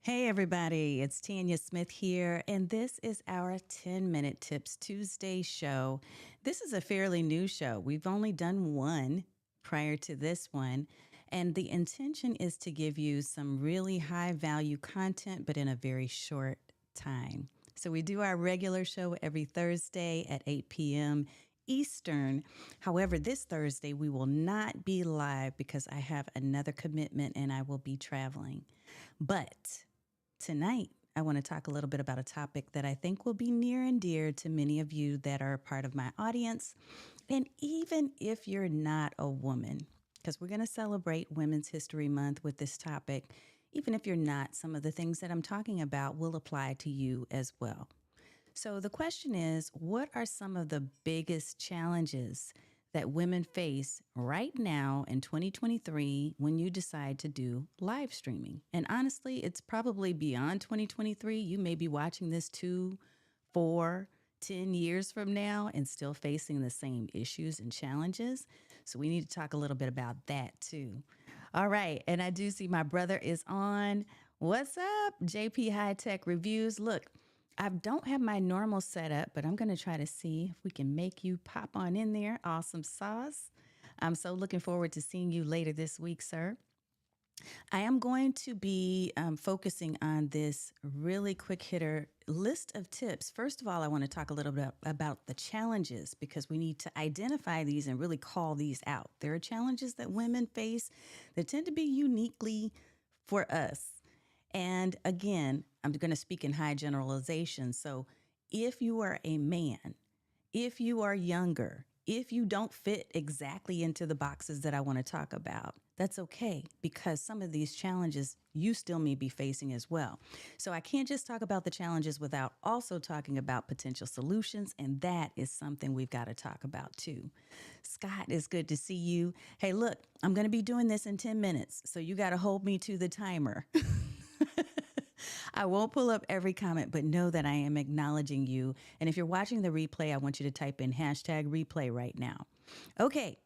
Hey, everybody, it's Tanya Smith here, and this is our 10-Minute Tips Tuesday show. This is a fairly new show. We've only done one prior to this one, and the intention is to give you some really high value content, but in a very short time. So, we do our regular show every Thursday at 8 p.m. Eastern. However, this Thursday we will not be live because I have another commitment and I will be traveling. But tonight, I want to talk a little bit about a topic that I think will be near and dear to many of you that are a part of my audience. And even if you're not a woman, because we're going to celebrate Women's History Month with this topic, even if you're not, some of the things that I'm talking about will apply to you as well. So the question is, what are some of the biggest challenges that women face right now in 2023 when you decide to do live streaming? And honestly, it's probably beyond 2023. You may be watching this 2, 4, 10 years from now and still facing the same issues and challenges. So we need to talk a little bit about that too. All right. And I do see my brother is on. What's up, JP High Tech Reviews? Look, I don't have my normal setup, but I'm going to try to see if we can make you pop on in there. Awesome sauce. I'm so looking forward to seeing you later this week, sir. I am going to be focusing on this really quick hitter list of tips. First of all, I want to talk a little bit about the challenges because we need to identify these and really call these out. There are challenges that women face that tend to be uniquely for us. And again, I'm going to speak in high generalization. So if you are a man, if you are younger, if you don't fit exactly into the boxes that I want to talk about, that's okay because some of these challenges you still may be facing as well. So I can't just talk about the challenges without also talking about potential solutions. And that is something we've got to talk about too. Scott, it's good to see you. Hey, look, I'm going to be doing this in 10 minutes. So you got to hold me to the timer. I won't pull up every comment, but know that I am acknowledging you. And if you're watching the replay, I want you to type in hashtag replay right now. Okay.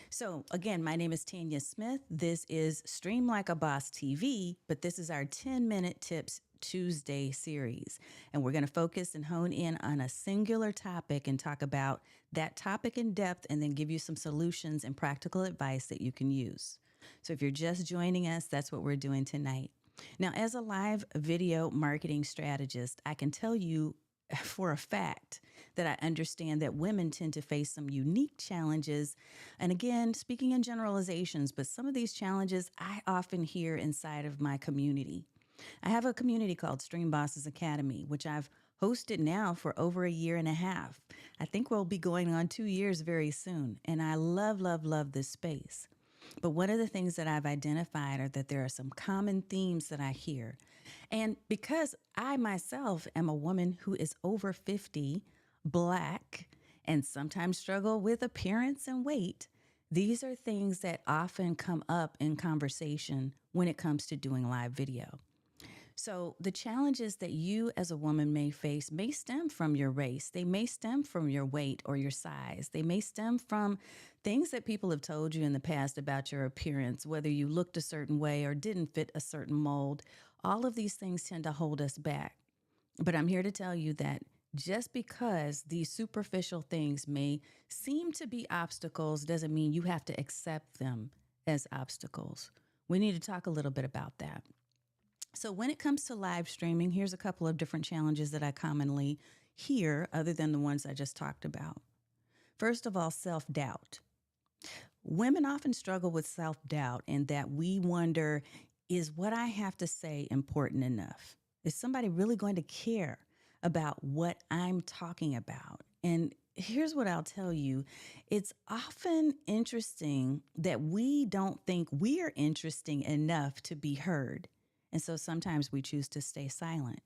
So again, my name is Tanya Smith. This is Stream Like a Boss TV, but this is our 10-Minute Tips Tuesday series. And we're going to focus and hone in on a singular topic and talk about that topic in depth and then give you some solutions and practical advice that you can use. So if you're just joining us, that's what we're doing tonight. Now, as a live video marketing strategist, I can tell you for a fact that I understand that women tend to face some unique challenges. And again, speaking in generalizations, but some of these challenges I often hear inside of my community. I have a community called Stream Bosses Academy, which I've hosted now for over a year and a half. I think we'll be going on 2 years very soon. And I love, love, love this space. But one of the things that I've identified are that there are some common themes that I hear. And because I myself am a woman who is over 50, Black, and sometimes struggle with appearance and weight, these are things that often come up in conversation when it comes to doing live video. So the challenges that you as a woman may face may stem from your race. They may stem from your weight or your size. They may stem from things that people have told you in the past about your appearance, whether you looked a certain way or didn't fit a certain mold. All of these things tend to hold us back. But I'm here to tell you that just because these superficial things may seem to be obstacles doesn't mean you have to accept them as obstacles. We need to talk a little bit about that. So when it comes to live streaming, here's a couple of different challenges that I commonly hear other than the ones I just talked about. First of all, self-doubt. Women often struggle with self-doubt in that we wonder, is what I have to say important enough? Is somebody really going to care about what I'm talking about? And here's what I'll tell you. It's often interesting that we don't think we are interesting enough to be heard. And so sometimes we choose to stay silent.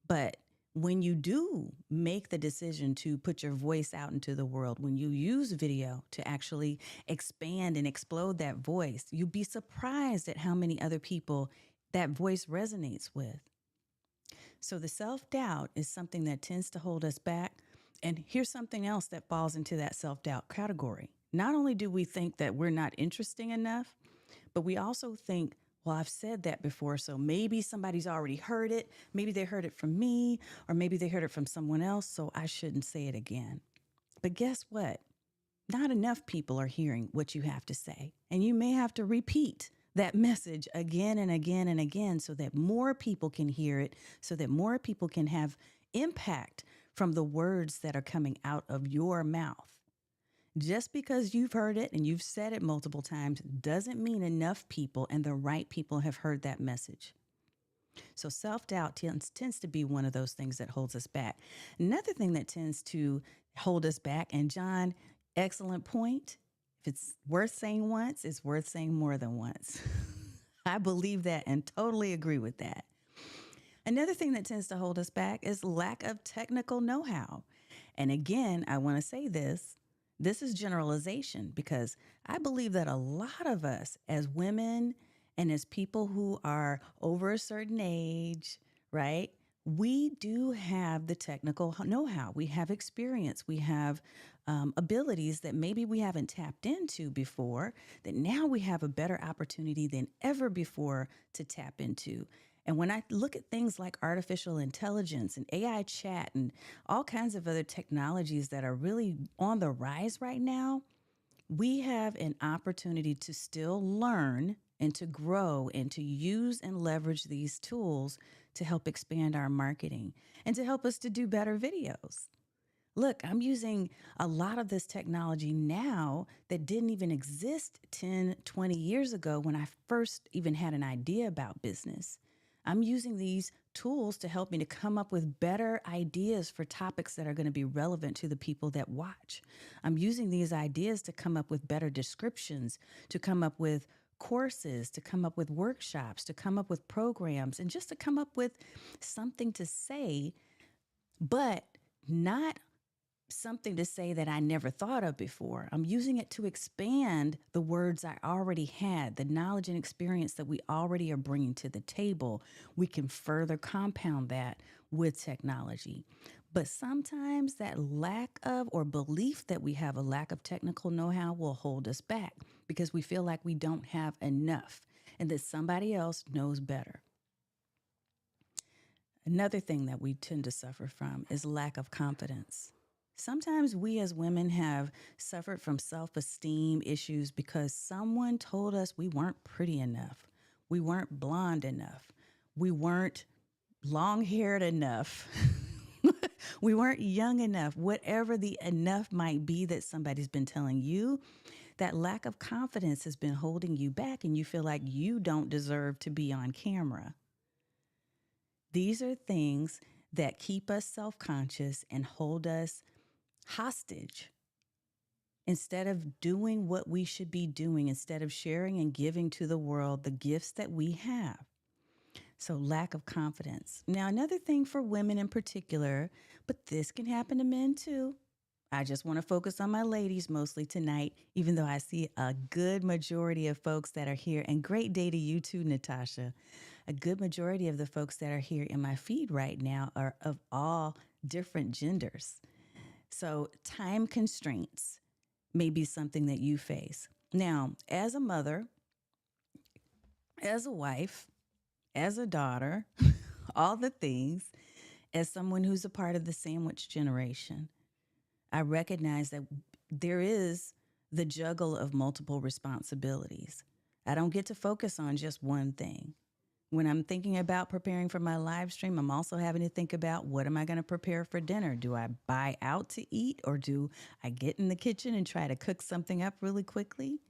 But when you do make the decision to put your voice out into the world, when you use video to actually expand and explode that voice, you'd be surprised at how many other people that voice resonates with. So the self-doubt is something that tends to hold us back. And here's something else that falls into that self-doubt category. Not only do we think that we're not interesting enough, but we also think, Well, I've said that before, so maybe somebody's already heard it. Maybe they heard it from me, or maybe they heard it from someone else, so I shouldn't say it again. But guess what? Not enough people are hearing what you have to say. And you may have to repeat that message again and again and again so that more people can hear it, so that more people can have impact from the words that are coming out of your mouth. Just because you've heard it and you've said it multiple times doesn't mean enough people and the right people have heard that message. So self doubt tends to be one of those things that holds us back. Another thing that tends to hold us back, and John, excellent point. If it's worth saying once, it's worth saying more than once. I believe that and totally agree with that. Another thing that tends to hold us back is lack of technical know how. And again, I want to say this. This is generalization because I believe that a lot of us as women and as people who are over a certain age, right? We do have the technical know how. We have experience. We have abilities that maybe we haven't tapped into before, that now we have a better opportunity than ever before to tap into. And when I look at things like artificial intelligence and AI chat and all kinds of other technologies that are really on the rise right now, we have an opportunity to still learn and to grow and to use and leverage these tools to help expand our marketing and to help us to do better videos. Look, I'm using a lot of this technology now that didn't even exist 10, 20 years ago when I first even had an idea about business. I'm using these tools to help me to come up with better ideas for topics that are going to be relevant to the people that watch. I'm using these ideas to come up with better descriptions, to come up with courses, to come up with workshops, to come up with programs, and just to come up with something to say, but not something to say that I never thought of before. I'm using it to expand the words I already had, the knowledge and experience that we already are bringing to the table. We can further compound that with technology. But sometimes that lack of or belief that we have a lack of technical know how will hold us back because we feel like we don't have enough and that somebody else knows better. Another thing that we tend to suffer from is lack of confidence. Sometimes we as women have suffered from self esteem issues because someone told us we weren't pretty enough, we weren't blonde enough, we weren't long haired enough, we weren't young enough, whatever the enough might be that somebody's been telling you. That lack of confidence has been holding you back, and you feel like you don't deserve to be on camera. These are things that keep us self conscious and hold us hostage instead of doing what we should be doing, instead of sharing and giving to the world the gifts that we have. So, lack of confidence. Now, another thing for women in particular, but this can happen to men too. I just want to focus on my ladies mostly tonight, even though I see a good majority of folks that are here. And great day to you too, Natasha. A good majority of the folks that are here in my feed right now are of all different genders. So, time constraints may be something that you face. Now, as a mother, as a wife, as a daughter, all the things, as someone who's a part of the sandwich generation, I recognize that there is the juggle of multiple responsibilities. I don't get to focus on just one thing. When I'm thinking about preparing for my live stream, I'm also having to think about what am I going to prepare for dinner? Do I buy out to eat or do I get in the kitchen and try to cook something up really quickly?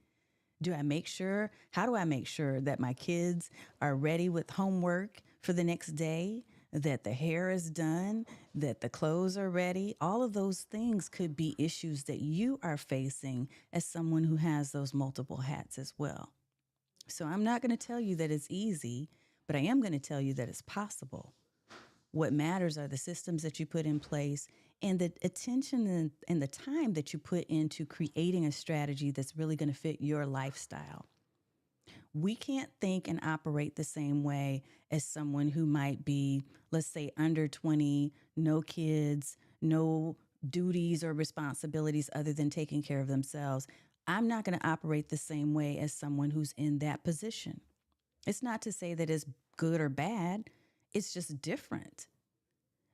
How do I make sure that my kids are ready with homework for the next day, that the hair is done, that the clothes are ready? All of those things could be issues that you are facing as someone who has those multiple hats as well. So I'm not going to tell you that it's easy, but I am going to tell you that it's possible. What matters are the systems that you put in place and the attention and the time that you put into creating a strategy that's really going to fit your lifestyle. We can't think and operate the same way as someone who might be, let's say, under 20, no kids, no duties or responsibilities other than taking care of themselves. I'm not going to operate the same way as someone who's in that position. It's not to say that it's good or bad, it's just different.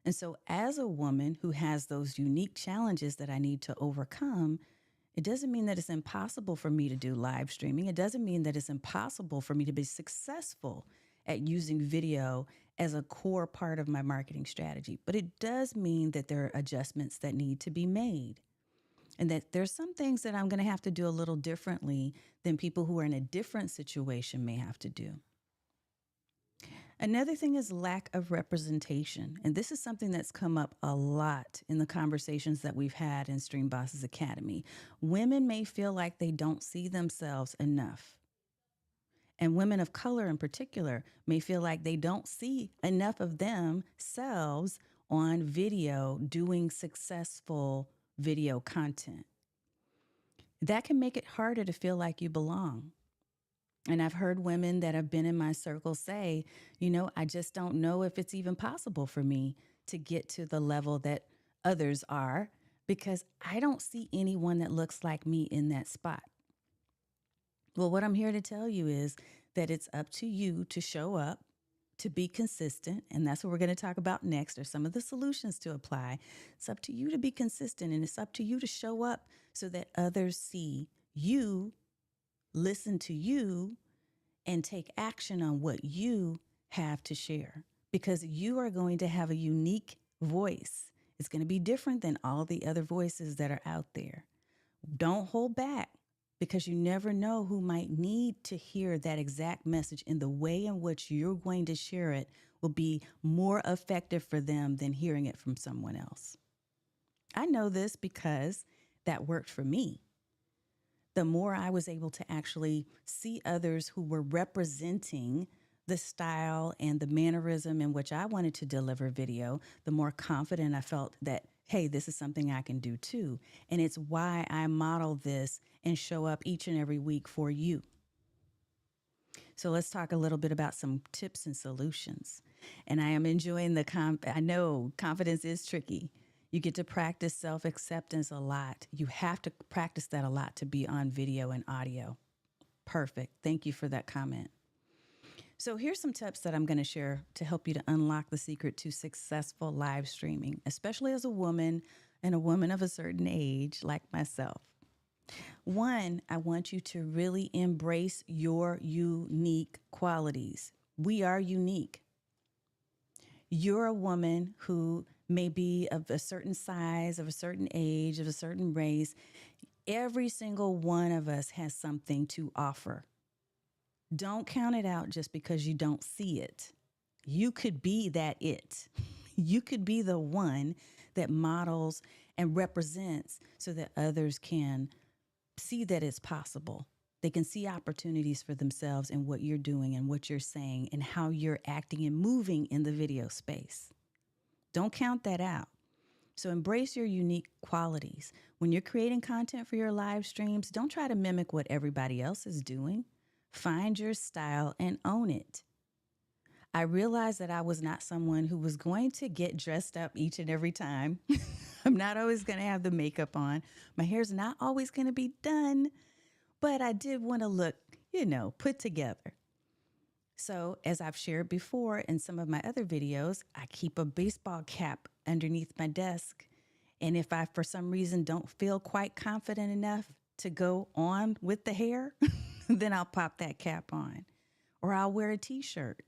And so, as a woman who has those unique challenges that I need to overcome, it doesn't mean that it's impossible for me to do live streaming. It doesn't mean that it's impossible for me to be successful at using video as a core part of my marketing strategy. But it does mean that there are adjustments that need to be made and that there's some things that I'm going to have to do a little differently than people who are in a different situation may have to do. Another thing is lack of representation. And this is something that's come up a lot in the conversations that we've had in Stream Bosses Academy. Women may feel like they don't see themselves enough. And women of color in particular may feel like they don't see enough of themselves on video doing successful video content. That can make it harder to feel like you belong. And I've heard women that have been in my circle say, I just don't know if it's even possible for me to get to the level that others are because I don't see anyone that looks like me in that spot. Well, what I'm here to tell you is that it's up to you to show up, to be consistent. And that's what we're going to talk about next, or some of the solutions to apply. It's up to you to be consistent, and it's up to you to show up so that others see you, listen to you, and take action on what you have to share, because you are going to have a unique voice. It's going to be different than all the other voices that are out there. Don't hold back, because you never know who might need to hear that exact message, and the way in which you're going to share it will be more effective for them than hearing it from someone else. I know this because that worked for me. The more I was able to actually see others who were representing the style and the mannerism in which I wanted to deliver video, the more confident I felt that, hey, this is something I can do too. And it's why I model this and show up each and every week for you. So let's talk a little bit about some tips and solutions. And I am enjoying I know confidence is tricky. You get to practice self-acceptance a lot. You have to practice that a lot to be on video and audio. Perfect. Thank you for that comment. So here's some tips that I'm going to share to help you to unlock the secret to successful live streaming, especially as a woman and a woman of a certain age like myself. One, I want you to really embrace your unique qualities. We are unique. You're a woman who may be of a certain size, of a certain age, of a certain race. Every single one of us has something to offer. Don't count it out just because you don't see it. You could be that it. You could be the one that models and represents so that others can see that it's possible. They can see opportunities for themselves in what you're doing and what you're saying and how you're acting and moving in the video space. Don't count that out. So embrace your unique qualities. When you're creating content for your live streams, don't try to mimic what everybody else is doing. Find your style and own it. I realized that I was not someone who was going to get dressed up each and every time. I'm not always going to have the makeup on. My hair's not always going to be done, but I did want to look, put together. So as I've shared before in some of my other videos, I keep a baseball cap underneath my desk. And if I, for some reason, don't feel quite confident enough to go on with the hair, then I'll pop that cap on. Or I'll wear a t-shirt.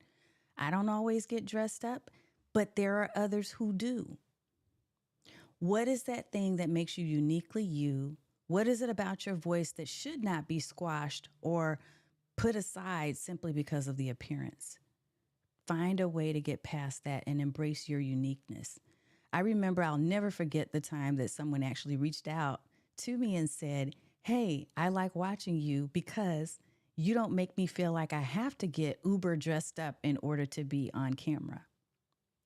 I don't always get dressed up, but there are others who do. What is that thing that makes you uniquely you? What is it about your voice that should not be squashed or put aside simply because of the appearance? Find a way to get past that and embrace your uniqueness. I remember, I'll never forget the time that someone actually reached out to me and said, hey, I like watching you because you don't make me feel like I have to get uber dressed up in order to be on camera.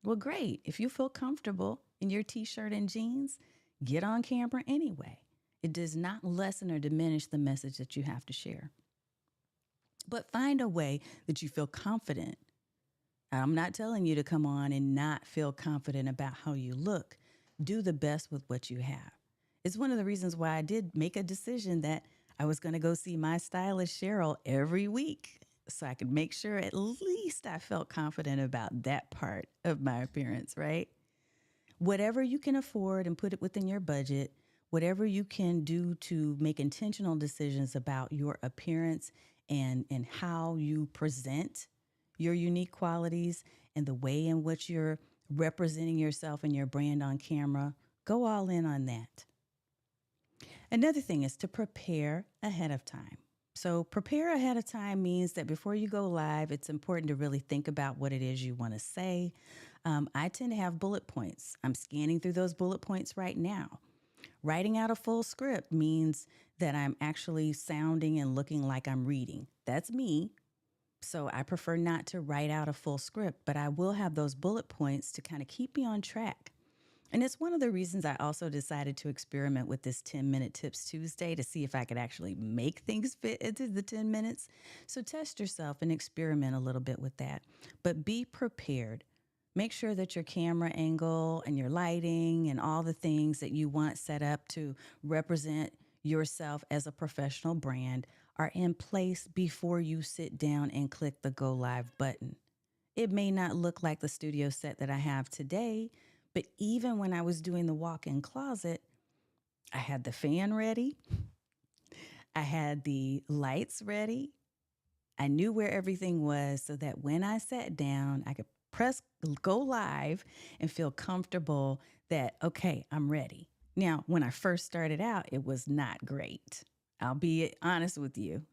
Well, great. If you feel comfortable in your t-shirt and jeans, get on camera anyway. It does not lessen or diminish the message that you have to share. But find a way that you feel confident. I'm not telling you to come on and not feel confident about how you look. Do the best with what you have. It's one of the reasons why I did make a decision that I was going to go see my stylist, Cheryl, every week. so I could make sure at least I felt confident about that part of my appearance, right? Whatever you can afford and put it within your budget, whatever you can do to make intentional decisions about your appearance and how you present your unique qualities and the way in which you're representing yourself and your brand on camera, go all in on that. Another thing is to prepare ahead of time. So, prepare ahead of time means that before you go live, it's important to really think about what it is you want to say. I tend to have bullet points. I'm scanning through those bullet points right now. Writing out a full script means that I'm actually sounding and looking like I'm reading. That's me. So, I prefer not to write out a full script, but I will have those bullet points to kind of keep me on track. And it's one of the reasons I also decided to experiment with this 10-minute tips Tuesday to see if I could actually make things fit into the 10 minutes. So test yourself and experiment a little bit with that. But be prepared. Make sure that your camera angle and your lighting and all the things that you want set up to represent yourself as a professional brand are in place before you sit down and click the go live button. It may not look like the studio set that I have today, but even when I was doing the walk in closet, I had the fan ready, I had the lights ready. I knew where everything was so that when I sat down, I could press go live and feel comfortable that, okay, I'm ready. Now, when I first started out, it was not great. I'll be honest with you.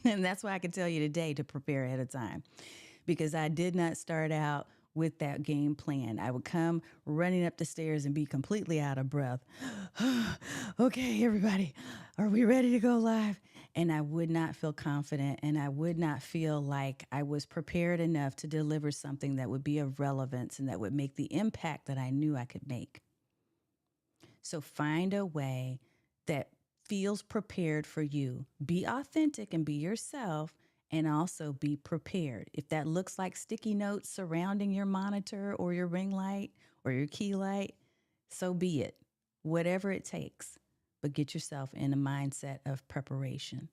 And that's why I can tell you today to prepare ahead of time because I did not start out with that game plan. I would come running up the stairs and be completely out of breath. Okay, everybody, are we ready to go live? And I would not feel confident and I would not feel like I was prepared enough to deliver something that would be of relevance and that would make the impact that I knew I could make. So find a way that feels prepared for you. Be authentic and be yourself, and also be prepared. If that looks like sticky notes surrounding your monitor or your ring light or your key light, so be it. Whatever it takes, but get yourself in a mindset of preparation.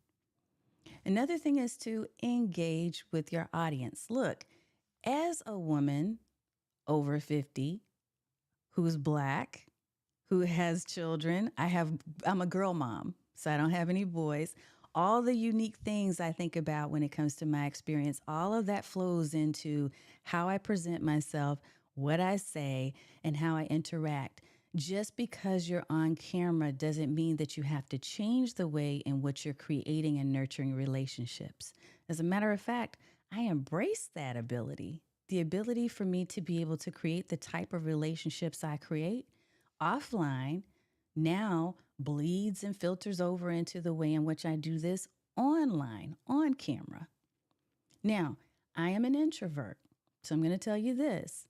Another thing is to engage with your audience. Look, as a woman over 50 who's Black, who has children. I'm a girl mom, so I don't have any boys. All the unique things I think about when it comes to my experience, all of that flows into how I present myself, what I say, and how I interact. Just because you're on camera doesn't mean that you have to change the way in which you're creating and nurturing relationships. As a matter of fact, I embrace that ability. The ability for me to be able to create the type of relationships I create offline now bleeds and filters over into the way in which I do this online, on camera. Now, I am an introvert, so I'm going to tell you this.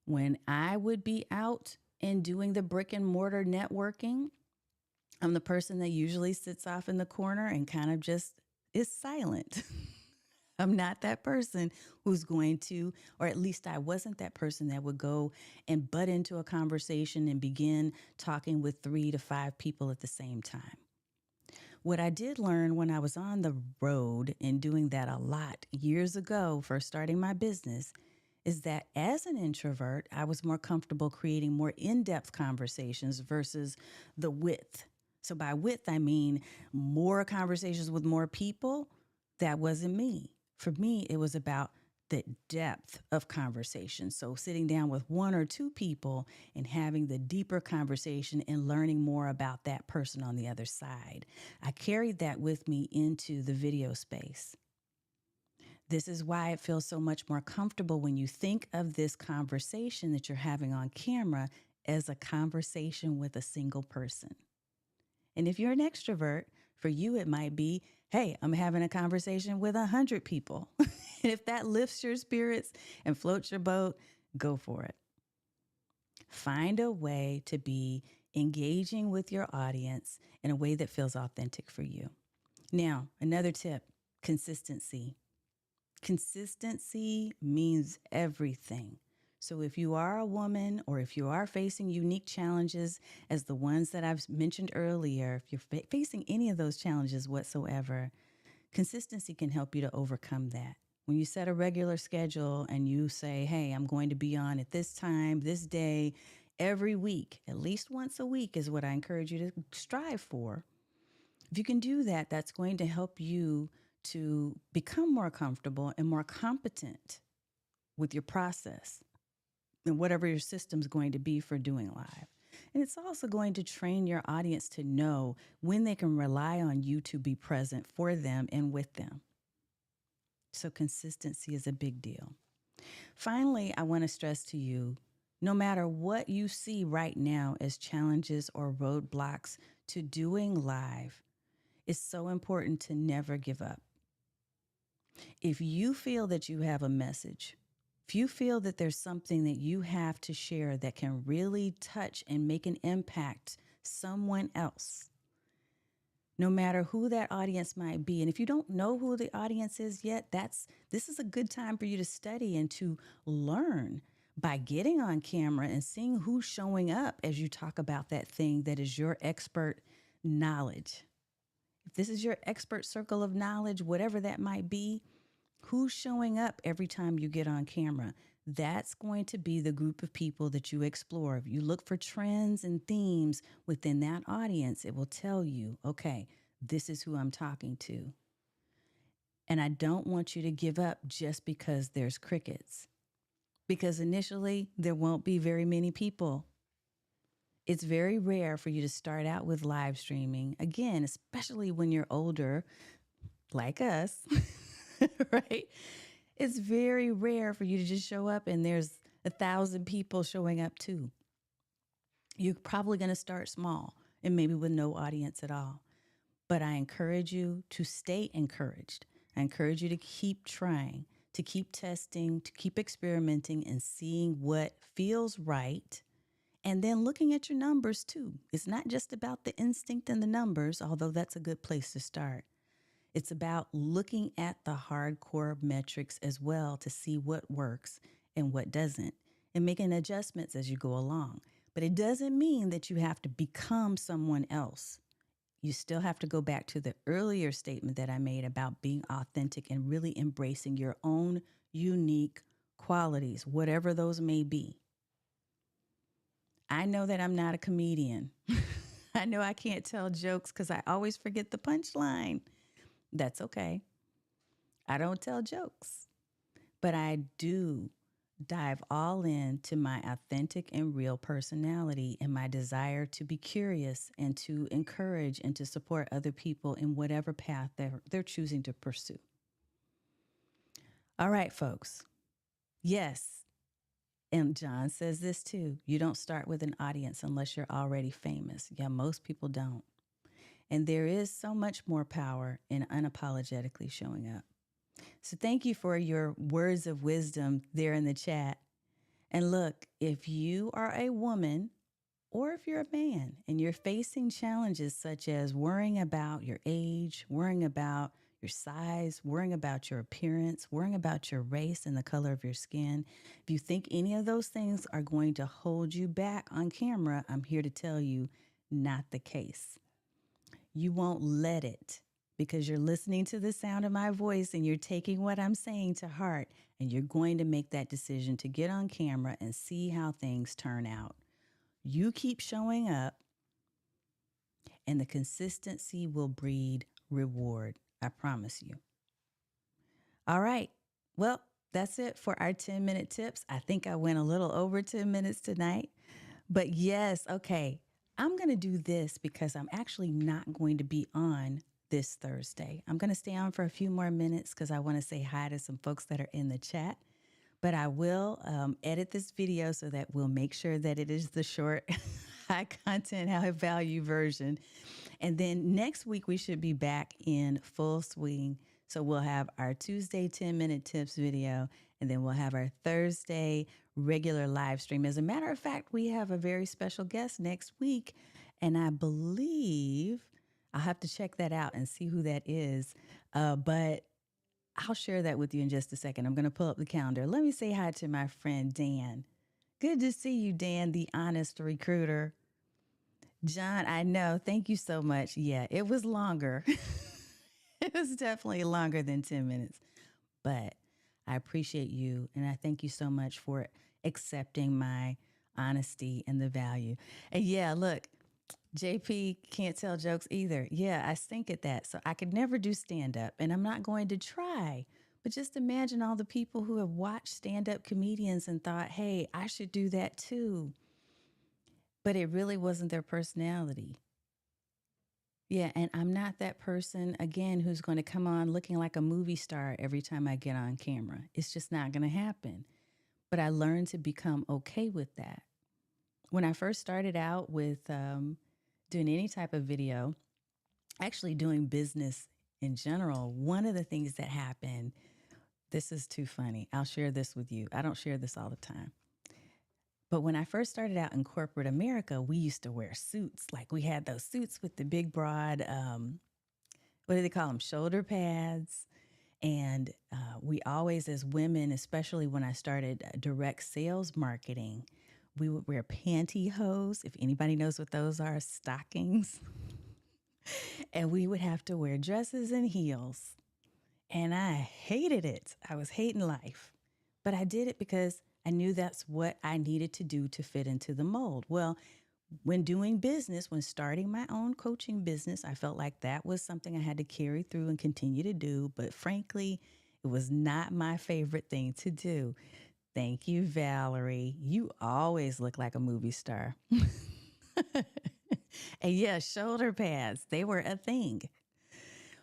When I would be out and doing the brick and mortar networking, I'm the person that usually sits off in the corner and kind of just is silent. I'm not that person who's going to, or at least I wasn't that person that would go and butt into a conversation and begin talking with 3 to 5 people at the same time. What I did learn when I was on the road and doing that a lot years ago, first starting my business, is that as an introvert, I was more comfortable creating more in depth conversations versus the width. So, by width, I mean more conversations with more people. That wasn't me. For me, it was about the depth of conversation. So, sitting down with 1 or 2 people and having the deeper conversation and learning more about that person on the other side. I carried that with me into the video space. This is why it feels so much more comfortable when you think of this conversation that you're having on camera as a conversation with a single person. And if you're an extrovert, for you, it might be, hey, I'm having a conversation with 100 people. And if that lifts your spirits and floats your boat, go for it. Find a way to be engaging with your audience in a way that feels authentic for you. Now, another tip, consistency. Consistency means everything. So if you are a woman or if you are facing unique challenges as the ones that I've mentioned earlier, if you're facing any of those challenges whatsoever, Consistency can help you to overcome that. When you set a regular schedule and you say, hey, I'm going to be on at this time, this day, every week, at least once a week is what I encourage you to strive for. If you can do that, that's going to help you to become more comfortable and more competent with your process and whatever your system's going to be for doing live. And it's also going to train your audience to know when they can rely on you to be present for them and with them. So consistency is a big deal. Finally, I want to stress to you, no matter what you see right now as challenges or roadblocks to doing live, it's so important to never give up. If you feel that you have a message, if you feel that there's something that you have to share that can really touch and make an impact someone else, no matter who that audience might be. And if you don't know who the audience is yet, this is a good time for you to study and to learn by getting on camera and seeing who's showing up as you talk about that thing that is your expert knowledge. If this is your expert circle of knowledge, whatever that might be, who's showing up every time you get on camera? That's going to be the group of people that you explore. If you look for trends and themes within that audience, it will tell you, okay, this is who I'm talking to. And I don't want you to give up just because there's crickets, because initially there won't be very many people. It's very rare for you to start out with live streaming. Again, especially when you're older, like us, right? It's very rare for you to just show up and there's 1,000 people showing up too. You're probably going to start small and maybe with no audience at all. But I encourage you to stay encouraged. I encourage you to keep trying, to keep testing, to keep experimenting and seeing what feels right. And then looking at your numbers too. It's not just about the instinct and the numbers, although that's a good place to start. It's about looking at the hardcore metrics as well to see what works and what doesn't and making adjustments as you go along. But it doesn't mean that you have to become someone else. You still have to go back to the earlier statement that I made about being authentic and really embracing your own unique qualities, whatever those may be. I know that I'm not a comedian. I know I can't tell jokes because I always forget the punchline. That's okay. I don't tell jokes, but I do dive all into my authentic and real personality and my desire to be curious and to encourage and to support other people in whatever path they're choosing to pursue. All right, folks. Yes. And John says this too. You don't start with an audience unless you're already famous. Yeah, most people don't. And there is so much more power in unapologetically showing up. So thank you for your words of wisdom there in the chat. And look, if you are a woman or if you're a man and you're facing challenges such as worrying about your age, worrying about your size, worrying about your appearance, worrying about your race and the color of your skin, if you think any of those things are going to hold you back on camera, I'm here to tell you, not the case. You won't let it because you're listening to the sound of my voice and you're taking what I'm saying to heart and you're going to make that decision to get on camera and see how things turn out. You keep showing up and the consistency will breed reward. I promise you. All right. Well, that's it for our 10-minute tips. I think I went a little over 10 minutes tonight, but yes, okay. I'm going to do this because I'm actually not going to be on this Thursday. I'm going to stay on for a few more minutes because I want to say hi to some folks that are in the chat. But I will edit this video so that we'll make sure that it is the short, high content, high value version. And then next week, we should be back in full swing. So we'll have our Tuesday 10-minute tips video, and then we'll have our Thursday regular live stream. As a matter of fact, we have a very special guest next week, and I believe I'll have to check that out and see who that is. But I'll share that with you in just a second. I'm going to pull up the calendar. Let me say hi to my friend Dan. Good to see you, Dan, the honest recruiter. John, I know. Thank you so much. Yeah, it was longer. was definitely longer than 10 minutes. But I appreciate you and I thank you so much for accepting my honesty and the value. And yeah, look, JP can't tell jokes either. Yeah, I stink at that. So I could never do stand up and I'm not going to try. But just imagine all the people who have watched stand up comedians and thought, hey, I should do that too. But it really wasn't their personality. Yeah, and I'm not that person again who's going to come on looking like a movie star every time I get on camera. It's just not going to happen. But I learned to become okay with that. When I first started out with doing any type of video, actually doing business in general, one of the things that happened, this is too funny. I'll share this with you. I don't share this all the time. But when I first started out in corporate America, we used to wear suits. Like we had those suits with the big, broad, what do they call them? Shoulder pads. And we always, as women, especially when I started direct sales marketing, we would wear pantyhose. If anybody knows what those are, stockings. And we would have to wear dresses and heels. And I hated it. I was hating life. But I did it because I knew that's what I needed to do to fit into the mold. Well, when doing business, when starting my own coaching business, I felt like that was something I had to carry through and continue to do. But frankly, it was not my favorite thing to do. Thank you, Valerie. You always look like a movie star. And yeah, shoulder pads, they were a thing.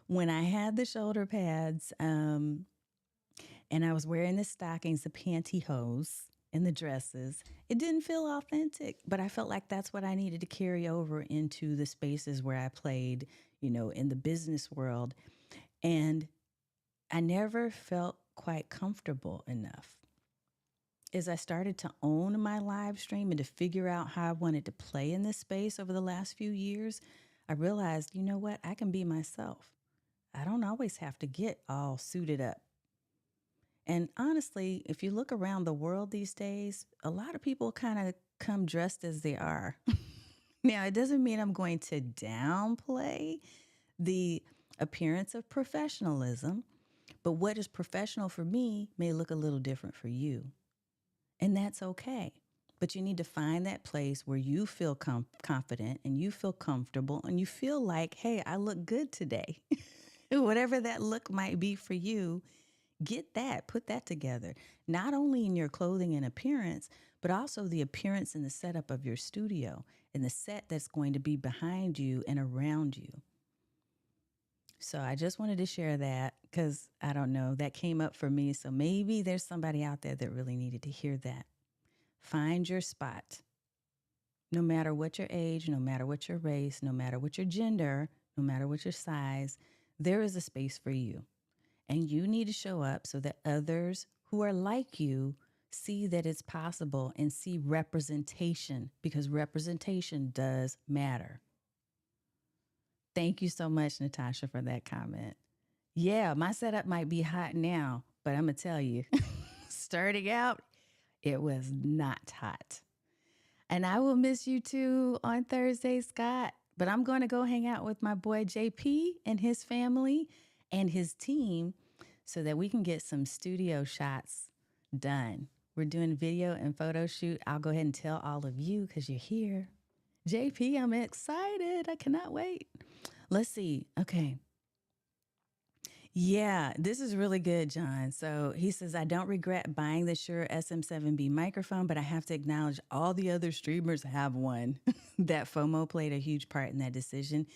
When I had the shoulder pads, and I was wearing the stockings, the pantyhose, and the dresses. It didn't feel authentic, but I felt like that's what I needed to carry over into the spaces where I played, in the business world. And I never felt quite comfortable enough. As I started to own my live stream and to figure out how I wanted to play in this space over the last few years, I realized, you know what? I can be myself. I don't always have to get all suited up. And honestly, if you look around the world these days, a lot of people kind of come dressed as they are. Now, it doesn't mean I'm going to downplay the appearance of professionalism, but what is professional for me may look a little different for you. And that's okay. But you need to find that place where you feel confident and you feel comfortable and you feel like, hey, I look good today. Whatever that look might be for you, get that, put that together, not only in your clothing and appearance, but also the appearance and the setup of your studio and the set that's going to be behind you and around you. So I just wanted to share that because I don't know, that came up for me. So maybe there's somebody out there that really needed to hear that. Find your spot. No matter what your age, no matter what your race, no matter what your gender, no matter what your size, there is a space for you. And you need to show up so that others who are like you see that it's possible and see representation, because representation does matter. Thank you so much, Natasha, for that comment. Yeah, my setup might be hot now, but I'm going to tell you, starting out, it was not hot. And I will miss you too on Thursday, Scott. But I'm going to go hang out with my boy JP and his family and his team so that we can get some studio shots done. We're doing video and photo shoot. I'll go ahead and tell all of you because you're here. JP, I'm excited. I cannot wait. Let's see. Okay. Yeah, this is really good, John. So he says, I don't regret buying the Shure SM7B microphone, but I have to acknowledge all the other streamers have one. That FOMO played a huge part in that decision.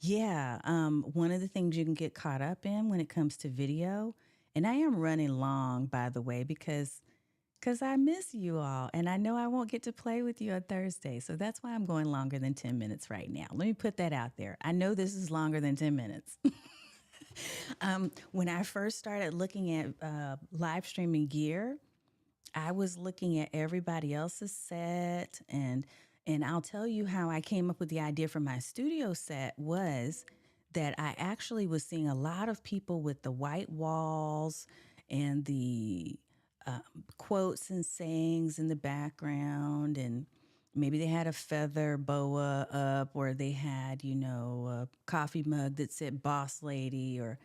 Yeah, one of the things you can get caught up in when it comes to video, and I am running long, by the way, because I miss you all, and I know I won't get to play with you on Thursday, so that's why I'm going longer than 10 minutes right now. Let me put that out there. I know this is longer than 10 minutes. When I first started looking at live streaming gear, I was looking at everybody else's set, and I'll tell you how I came up with the idea for my studio set was that I actually was seeing a lot of people with the white walls and the quotes and sayings in the background and Maybe they had a feather boa up, or they had, a coffee mug that said boss lady, or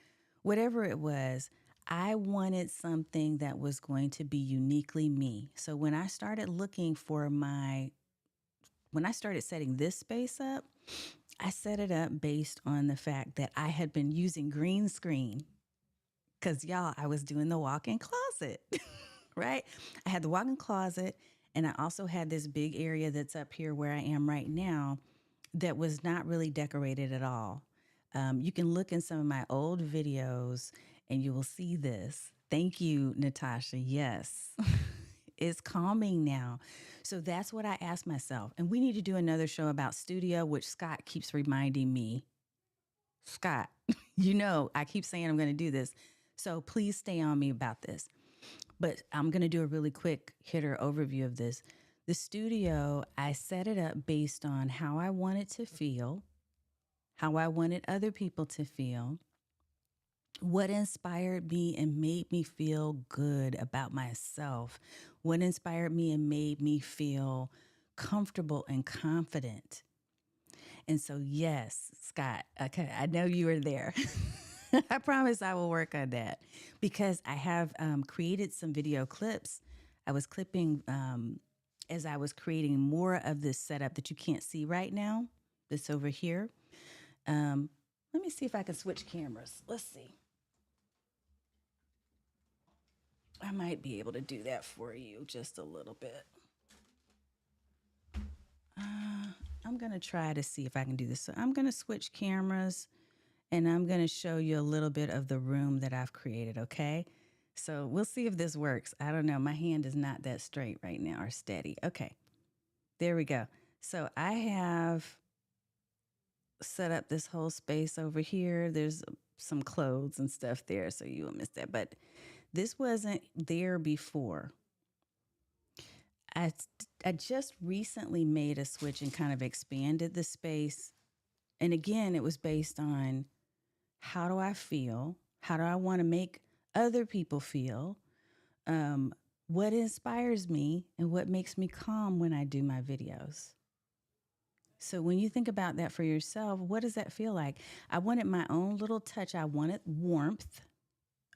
whatever it was. I wanted something that was going to be uniquely me. So when I started setting this space up, I set it up based on the fact that I had been using green screen. Cause y'all, I was doing the walk in closet, right? I had the walk in closet, and I also had this big area that's up here where I am right now that was not really decorated at all. You can look in some of my old videos and you will see this. Thank you, Natasha. Yes, it's calming now. So that's what I asked myself. And we need to do another show about studio, which Scott keeps reminding me. Scott, I keep saying I'm going to do this. So please stay on me about this. But I'm going to do a really quick hitter overview of this. The studio, I set it up based on how I wanted to feel, how I wanted other people to feel, what inspired me and made me feel good about myself, what inspired me and made me feel comfortable and confident. And so, yes, Scott, okay, I know you were there. I promise I will work on that because I have created some video clips. I was clipping as I was creating more of this setup that you can't see right now, that's over here. Um, Let me see if I can switch cameras. Let's see. I might be able to do that for you just a little bit. Uh, I'm going to try to see if I can do this. So I'm going to switch cameras and I'm going to show you a little bit of the room that I've created, okay? So we'll see if this works. I don't know. My hand is not that straight right now or steady. Okay, there we go. So I have set up this whole space over here. There's some clothes and stuff there, so you will miss that. But this wasn't there before. I, I just recently made a switch and kind of expanded the space. And again, it was based on how do I feel? How do I want to make other people feel? Um, what inspires me and what makes me calm when I do my videos? So when you think about that for yourself, what does that feel like? I wanted my own little touch. I wanted warmth.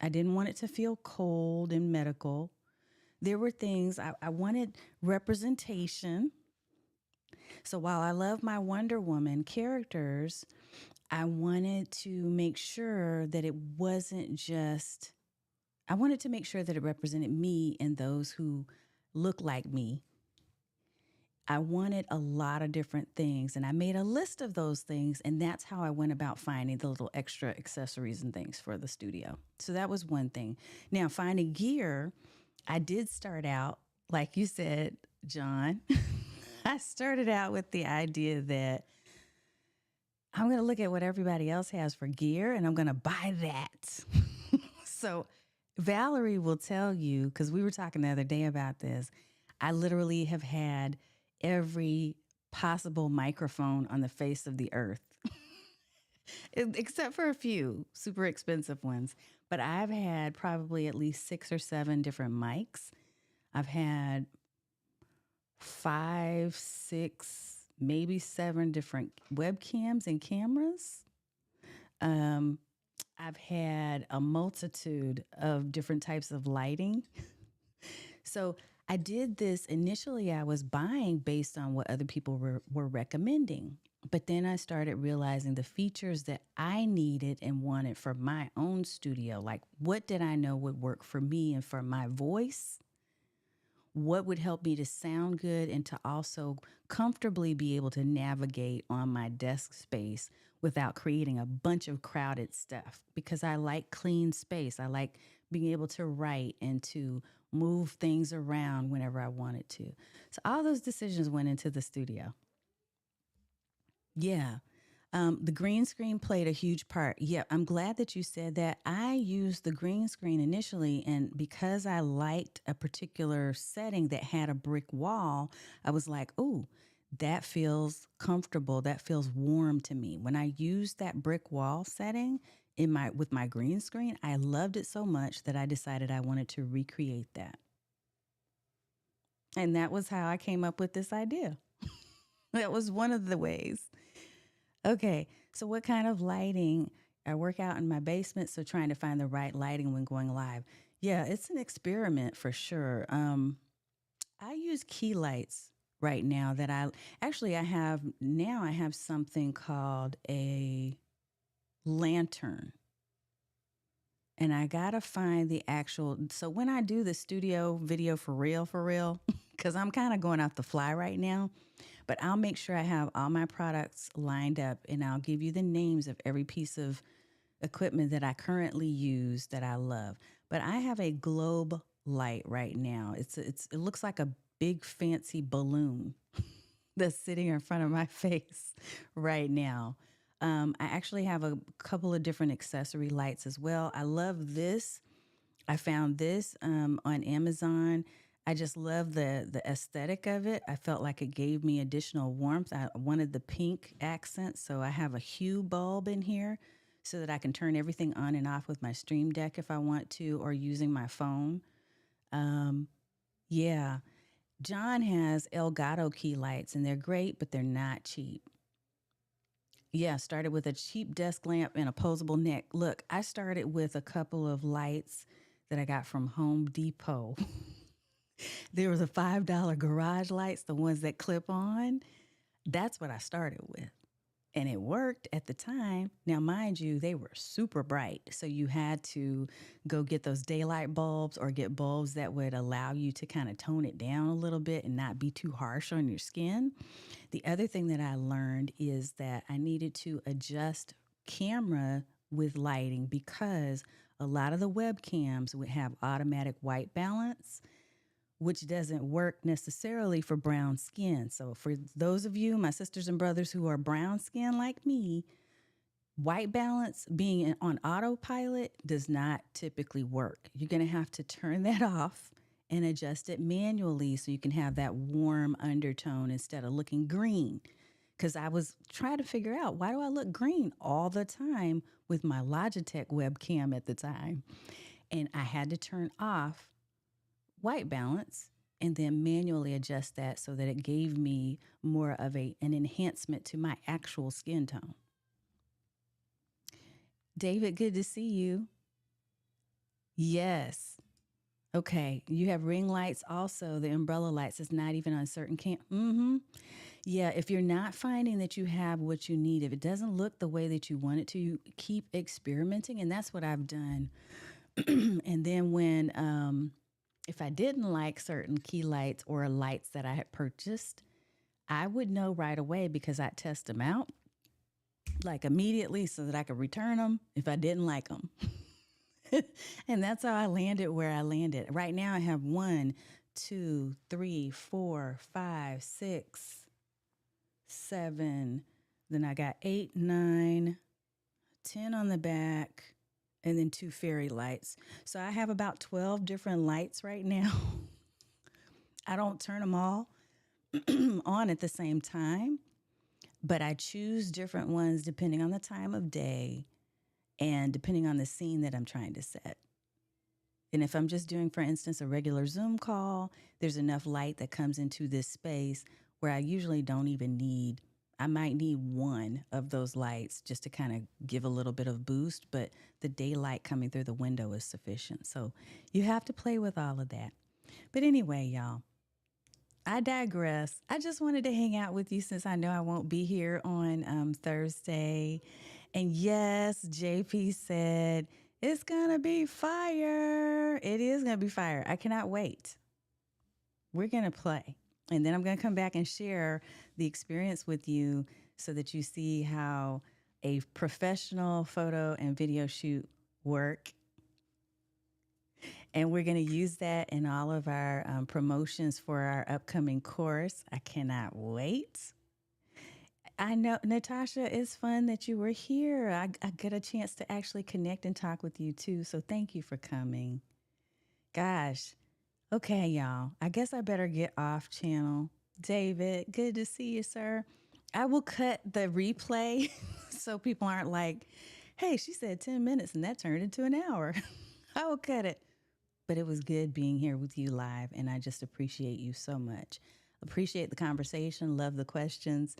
I didn't want it to feel cold and medical. There were things I wanted representation. So while I love my Wonder Woman characters, I wanted to make sure that it wasn't just, I wanted to make sure that it represented me and those who look like me. I wanted a lot of different things, and I made a list of those things, and that's how I went about finding the little extra accessories and things for the studio. So that was one thing. Now, finding gear, I did start out, like you said, John, I started out with the idea that I'm going to look at what everybody else has for gear and I'm going to buy that. So Valerie will tell you, because we were talking the other day about this, I literally have had every possible microphone on the face of the earth, except for a few super expensive ones. But I've had probably at least 6 or 7 different mics. I've had 5, 6, maybe 7 different webcams and cameras. Um, I've had a multitude of different types of lighting. So I did this initially, I was buying based on what other people were recommending. But then I started realizing the features that I needed and wanted for my own studio. Like, what did I know would work for me and for my voice? What would help me to sound good and to also comfortably be able to navigate on my desk space without creating a bunch of crowded stuff? Because I like clean space. I like being able to write and to move things around whenever I wanted to. So all those decisions went into the studio. Yeah. The green screen played a huge part. Yeah, I'm glad that you said that. I used the green screen initially, and because I liked a particular setting that had a brick wall, I was like, "Ooh, that feels comfortable. That feels warm to me." When I used that brick wall setting in my with my green screen, I loved it so much that I decided I wanted to recreate that. And that was how I came up with this idea. That was one of the ways. Okay, so what kind of lighting? I work out in my basement, so trying to find the right lighting when going live. Yeah, it's an experiment for sure. I use key lights right now that I have now I have something called a lantern. And I gotta find the actual. So when I do the studio video for real, because I'm kind of going off the fly right now, but I'll make sure I have all my products lined up and I'll give you the names of every piece of equipment that I currently use that I love. But I have a globe light right now. It looks like a big fancy balloon that's sitting in front of my face right now. I actually have a couple of different accessory lights as well. I love this. I found this on Amazon. I just love the aesthetic of it. I felt like it gave me additional warmth. I wanted the pink accent, so I have a hue bulb in here so that I can turn everything on and off with my Stream Deck if I want to, or using my phone. Um, yeah, John has Elgato key lights, and they're great, but they're not cheap. Yeah, started with a cheap desk lamp and a posable neck. Look, I started with a couple of lights that I got from Home Depot. There was a $5 garage lights, the ones that clip on. That's what I started with. And it worked at the time. Now, mind you, they were super bright. So you had to go get those daylight bulbs or get bulbs that would allow you to kind of tone it down a little bit and not be too harsh on your skin. The other thing that I learned is that I needed to adjust camera with lighting because a lot of the webcams would have automatic white balance, which doesn't work necessarily for brown skin. So, for those of you, my sisters and brothers who are brown skin like me, white balance being on autopilot does not typically work. You're going to have to turn that off and adjust it manually so you can have that warm undertone instead of looking green. Because I was trying to figure out, why do I look green all the time with my Logitech webcam at the time? And I had to turn off white balance and then manually adjust that so that it gave me more of an enhancement to my actual skin tone. David, good to see you. Yes. Okay. You have ring lights also. The umbrella lights is not even on certain Mm-hmm. Yeah. If you're not finding that you have what you need, if it doesn't look the way that you want it to, keep experimenting. And that's what I've done. And then if I didn't like certain key lights or lights that I had purchased, I would know right away because I'd test them out like immediately so that I could return them if I didn't like them. And that's how I landed where I landed. Right now, I have 1, 2, 3, 4, 5, 6, 7. Then I got 8, 9, 10 on the back, and then 2 fairy lights. So I have about 12 different lights right now. I don't turn them all on at the same time, but I choose different ones depending on the time of day and depending on the scene that I'm trying to set. And if I'm just doing, for instance, a regular Zoom call, there's enough light that comes into this space where I usually don't even need, I might need one of those lights just to kind of give a little bit of boost, but the daylight coming through the window is sufficient. So you have to play with all of that. But anyway, y'all, I digress. I just wanted to hang out with you since I know I won't be here on Thursday. And yes, JP said, it's going to be fire. It is going to be fire. I cannot wait. We're going to play. And then I'm going to come back and share the experience with you so that you see how a professional photo and video shoot work. And we're going to use that in all of our promotions for our upcoming course. I cannot wait. I know, Natasha, it's fun that you were here. I get a chance to actually connect and talk with you too. So thank you for coming. Gosh. Okay, y'all. I guess I better get off channel. David, good to see you, sir. I will cut the replay so people aren't like, hey, she said 10 minutes and that turned into an hour. I will cut it. But it was good being here with you live, and I just appreciate you so much. Appreciate the conversation, love the questions.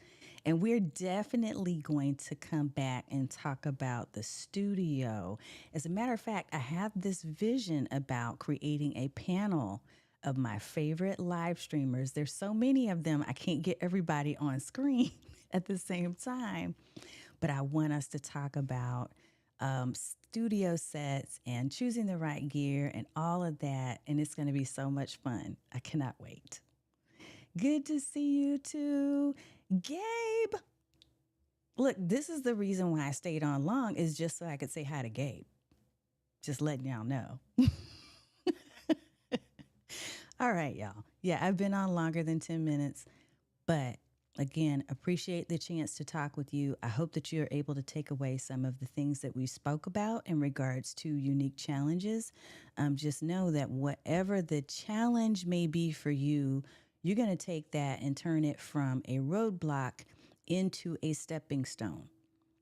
And we're definitely going to come back and talk about the studio. As a matter of fact, I have this vision about creating a panel of my favorite live streamers. There's so many of them, I can't get everybody on screen at the same time. But I want us to talk about studio sets and choosing the right gear and all of that. And it's going to be so much fun. I cannot wait. Good to see you too. Gabe. Look, this is the reason why I stayed on long, is just so I could say hi to Gabe. Just letting y'all know. All right, y'all. Yeah, I've been on longer than 10 minutes, but again, appreciate the chance to talk with you. I hope that you're able to take away some of the things that we spoke about in regards to unique challenges. Just know that whatever the challenge may be for you, you're going to take that and turn it from a roadblock into a stepping stone.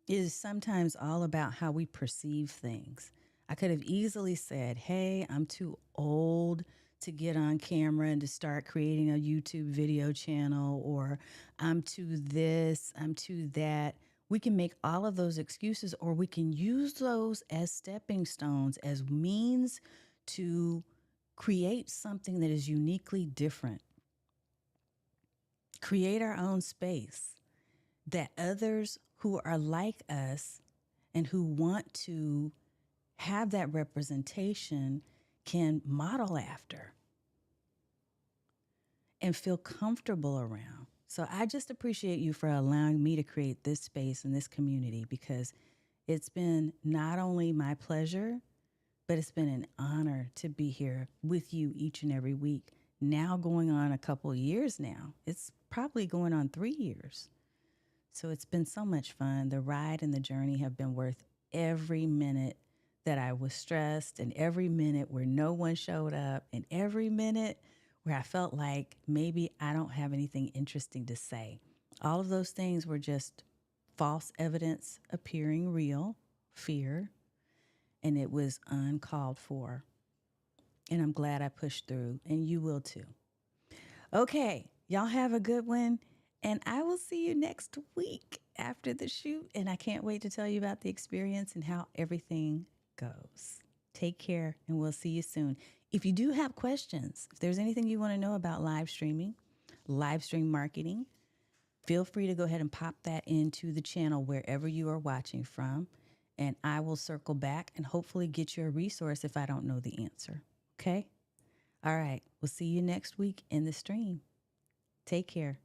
It is sometimes all about how we perceive things. I could have easily said, hey, I'm too old to get on camera and to start creating a YouTube video channel, or I'm too this, I'm too that. We can make all of those excuses, or we can use those as stepping stones, as means to create something that is uniquely different. Create our own space that others who are like us and who want to have that representation can model after and feel comfortable around. So I just appreciate you for allowing me to create this space and this community, because it's been not only my pleasure, but it's been an honor to be here with you each and every week. Now going on a couple years now. It's probably going on 3 years. So it's been so much fun. The ride and the journey have been worth every minute that I was stressed, and every minute where no one showed up, and every minute where I felt like maybe I don't have anything interesting to say. All of those things were just false evidence appearing real, fear, and it was uncalled for. And I'm glad I pushed through, and you will too. Okay, y'all have a good one. And I will see you next week after the shoot. And I can't wait to tell you about the experience and how everything goes. Take care, and we'll see you soon. If you do have questions, if there's anything you want to know about live streaming, live stream marketing, feel free to go ahead and pop that into the channel wherever you are watching from. And I will circle back and hopefully get you a resource if I don't know the answer. Okay? All right. We'll see you next week in the stream. Take care.